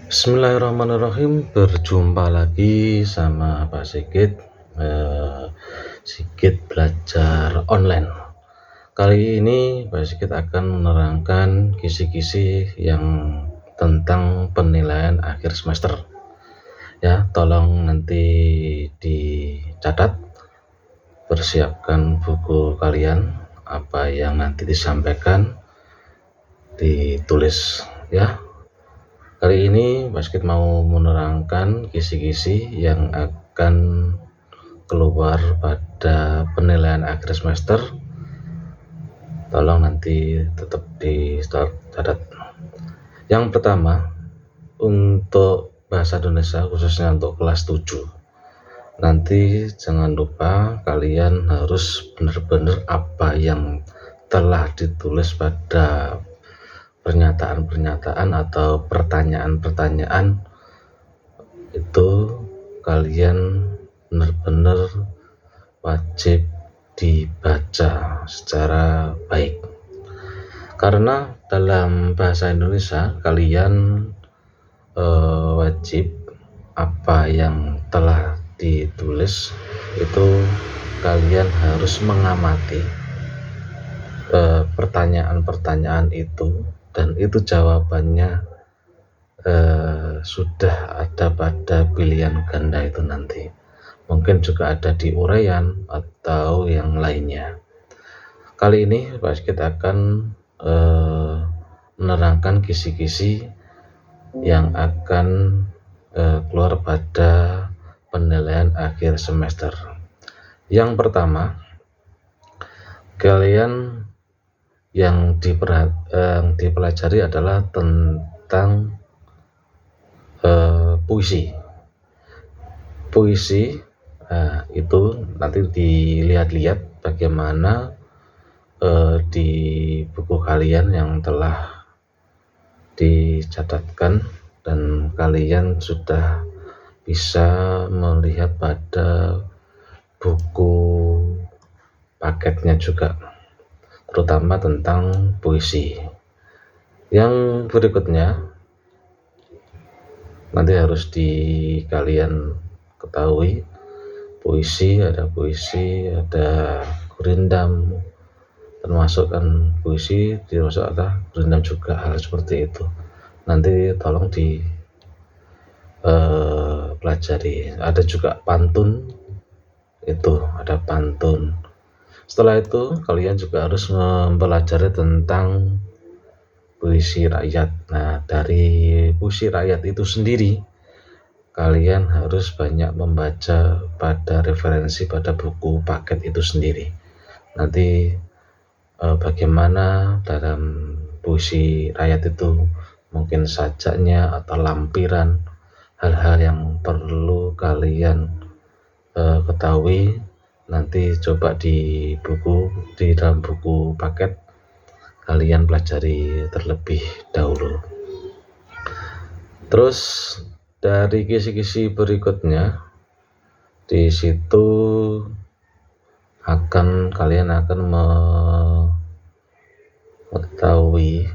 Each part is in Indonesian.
Bismillahirrahmanirrahim, berjumpa lagi sama Pak Sigit, Sigit Belajar Online. Kali ini Pak Sigit akan menerangkan kisi-kisi yang tentang penilaian akhir semester. Ya, tolong nanti dicatat, persiapkan buku kalian, apa yang nanti disampaikan, ditulis ya. Kali ini Basket mau menerangkan kisi-kisi yang akan keluar pada penilaian akhir semester. Tolong nanti tetap dicatat. Yang pertama, untuk bahasa Indonesia khususnya untuk kelas 7. Nanti jangan lupa kalian harus benar-benar apa yang telah ditulis pada pernyataan-pernyataan atau pertanyaan-pertanyaan itu kalian benar-benar wajib dibaca secara baik, karena dalam bahasa Indonesia kalian wajib apa yang telah ditulis itu kalian harus mengamati pertanyaan-pertanyaan itu, dan itu jawabannya sudah ada pada pilihan ganda itu nanti. Mungkin juga ada di uraian atau yang lainnya. Kali ini Pak kita akan menerangkan kisi-kisi yang akan keluar pada penilaian akhir semester. Yang pertama, kalian yang dipelajari adalah tentang puisi. Itu nanti dilihat-lihat bagaimana di buku kalian yang telah dicatatkan, dan kalian sudah bisa melihat pada buku paketnya juga, terutama tentang puisi. Yang berikutnya nanti harus kalian ketahui, ada gurindam, termasuk kan puisi termasuk ada gurindam juga, hal seperti itu. Nanti tolong pelajari. Ada juga pantun, itu ada pantun. Setelah itu kalian juga harus mempelajari tentang puisi rakyat. Nah, dari puisi rakyat itu sendiri kalian harus banyak membaca pada referensi pada buku paket itu sendiri. Nanti bagaimana dalam puisi rakyat itu, mungkin sajaknya atau lampiran, hal-hal yang perlu kalian ketahui. Nanti coba di dalam buku paket kalian pelajari terlebih dahulu. Terus dari kisi-kisi berikutnya, di situ kalian akan mengetahui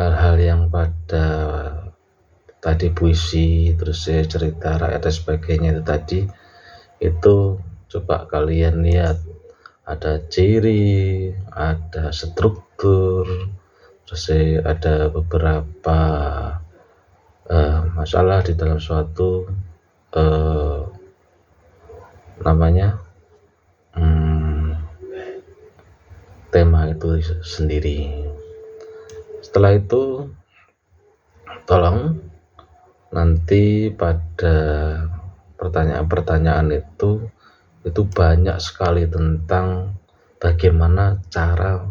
hal-hal yang pada tadi puisi, terus cerita rakyat dan sebagainya itu tadi. Itu coba kalian lihat, ada ciri, ada struktur, terus ada beberapa masalah di dalam suatu tema itu sendiri. Setelah itu tolong nanti pada pertanyaan-pertanyaan itu banyak sekali tentang bagaimana cara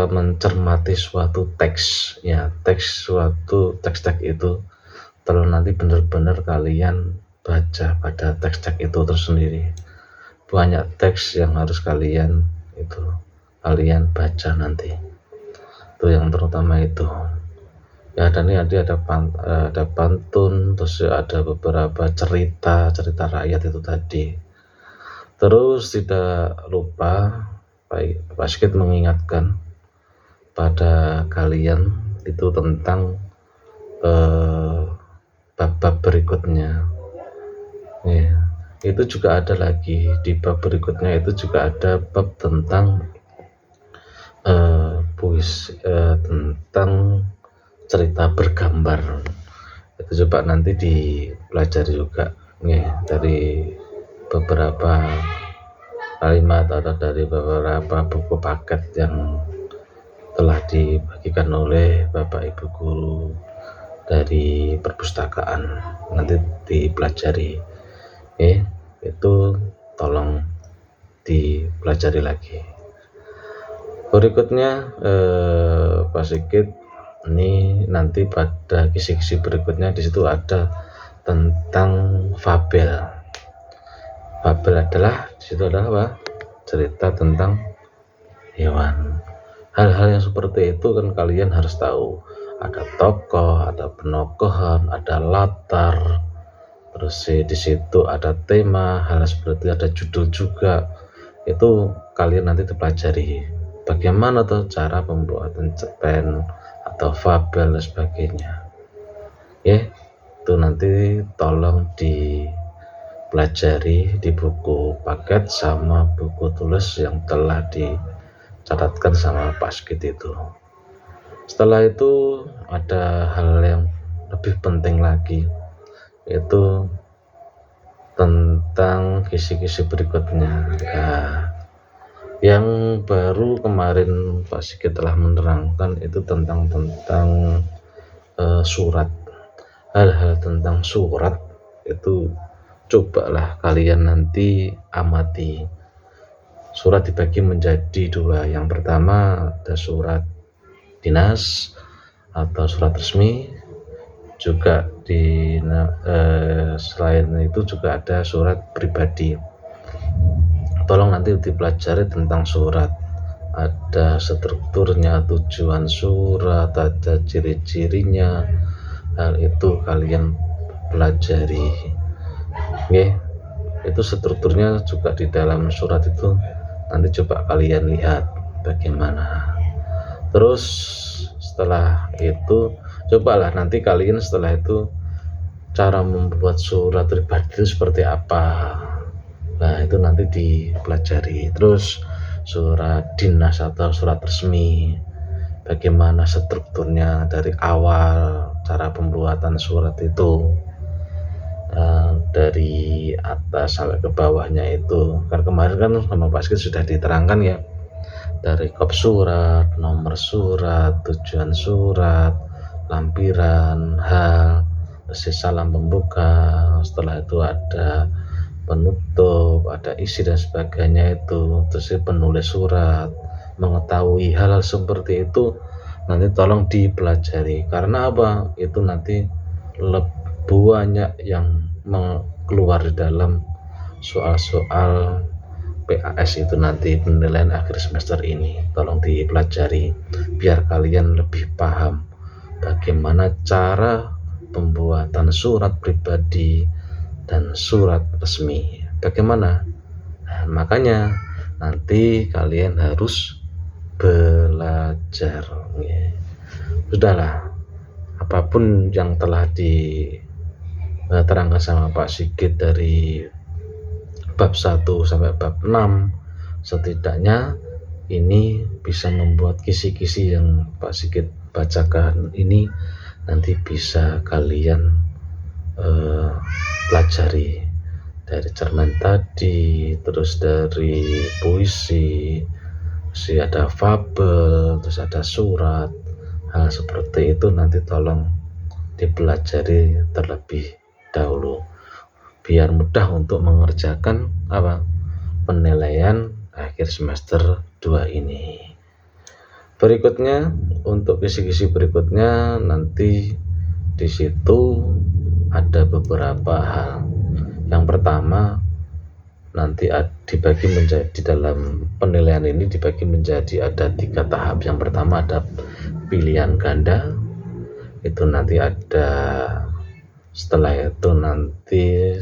mencermati suatu teks, ya, suatu teks itu. Tolong nanti benar-benar kalian baca pada teks-teks itu tersendiri. Banyak teks yang harus kalian baca nanti. Itu yang terutama itu. Ya, dan ini ada pantun, terus ada beberapa cerita rakyat itu tadi. Terus tidak lupa Pak Sigit mengingatkan pada kalian itu tentang bab-bab berikutnya. Ya, itu juga ada lagi di bab berikutnya, itu juga ada bab tentang tentang cerita bergambar. Itu coba nanti dipelajari juga nih dari beberapa kalimat atau dari beberapa buku paket yang telah dibagikan oleh Bapak Ibu guru dari perpustakaan. Nanti dipelajari, itu tolong dipelajari lagi. Berikutnya Pak Sigit, ini nanti pada kisi-kisi berikutnya di situ ada tentang fabel. Fabel adalah di situ adalah apa? Cerita tentang hewan. Hal-hal yang seperti itu kan kalian harus tahu. Ada tokoh, ada penokohan, ada latar, terus di situ ada tema, hal seperti ada judul juga. Itu kalian nanti dipelajari. Bagaimana tuh cara pembuatan cerpen atau fabel dan sebagainya. Itu nanti tolong dipelajari di buku paket sama buku tulis yang telah dicatatkan sama Pak Sigit itu. Setelah itu ada hal yang lebih penting lagi, yaitu tentang kisi-kisi berikutnya. Yang baru kemarin Pak Sigit telah menerangkan itu tentang surat. Hal-hal tentang surat itu cobalah kalian nanti amati. Surat dibagi menjadi dua. Yang pertama ada surat dinas atau surat resmi, juga selain itu juga ada surat pribadi. Tolong nanti dipelajari tentang surat, ada strukturnya, tujuan surat, ada ciri-cirinya. Hal itu kalian pelajari. Itu strukturnya juga di dalam surat itu nanti coba kalian lihat bagaimana. Terus setelah itu cobalah nanti kalian setelah itu cara membuat surat pribadi itu seperti apa. Nah, itu nanti dipelajari. Terus surat dinas atau surat resmi, bagaimana strukturnya dari awal, cara pembuatan surat itu, dari atas sampai ke bawahnya itu. Kan kemarin kan sama Pak Sigit sudah diterangkan ya, dari kop surat, nomor surat, tujuan surat, lampiran, hal, salam pembuka, setelah itu ada penutup, ada isi dan sebagainya itu. Terus penulis surat, mengetahui hal-hal seperti itu nanti tolong dipelajari. Karena apa? Itu nanti banyak yang keluar di dalam soal-soal PAS itu nanti, penilaian akhir semester ini. Tolong dipelajari biar kalian lebih paham bagaimana cara pembuatan surat pribadi dan surat resmi. Bagaimana? Nah, makanya nanti kalian harus belajar. Sudahlah, apapun yang telah diterangkan sama Pak Sigit dari bab 1 sampai bab 6, setidaknya ini bisa membuat kisi-kisi yang Pak Sigit bacakan ini nanti bisa kalian pelajari dari cerpen tadi, terus dari puisi, ada fabel, terus ada surat. Hal seperti itu nanti tolong dipelajari terlebih dahulu biar mudah untuk mengerjakan penilaian akhir semester 2 ini. Berikutnya untuk kisi-kisi berikutnya nanti di situ ada beberapa hal. Yang pertama nanti dibagi menjadi, dalam penilaian ini dibagi menjadi ada 3 tahap. Yang pertama ada pilihan ganda, itu nanti ada, setelah itu nanti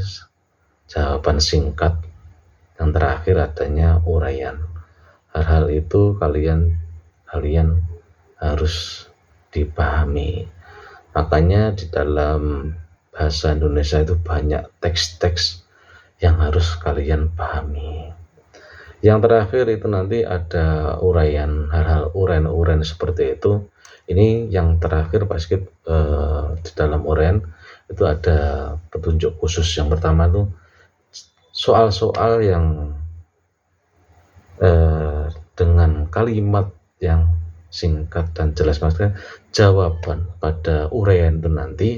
jawaban singkat, yang terakhir adanya uraian. Hal-hal itu kalian harus dipahami. Makanya di dalam bahasa Indonesia itu banyak teks-teks yang harus kalian pahami. Yang terakhir itu nanti ada uraian, hal-hal uraian seperti itu. Ini yang terakhir Pak Sigit, di dalam uraian itu ada petunjuk khusus. Yang pertama itu soal-soal yang dengan kalimat yang singkat dan jelas, maksudnya jawaban pada uraian itu nanti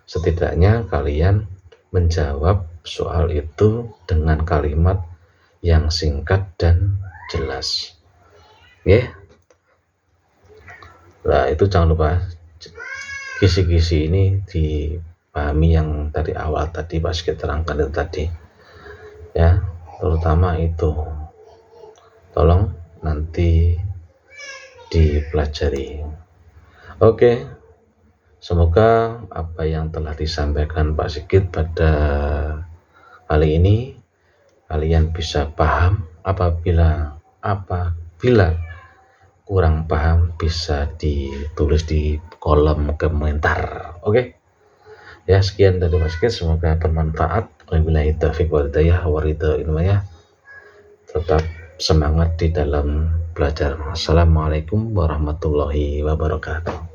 setidaknya kalian menjawab soal itu dengan kalimat yang singkat dan jelas. Ya. Nah, itu jangan lupa kisi-kisi ini dipahami yang dari awal tadi Pak Sigit terangkan itu tadi. Ya, terutama itu. Tolong nanti dipelajari. Oke, semoga apa yang telah disampaikan Pak Sigit pada kali ini kalian bisa paham. Apabila kurang paham bisa ditulis di kolom komentar. Oke. Ya, sekian dari Pak Sigit, semoga bermanfaat. Wabillahi taufiq wal hidayah wa ridha ilmiyah. Tetap semangat di dalam belajar. Assalamualaikum warahmatullahi wabarakatuh.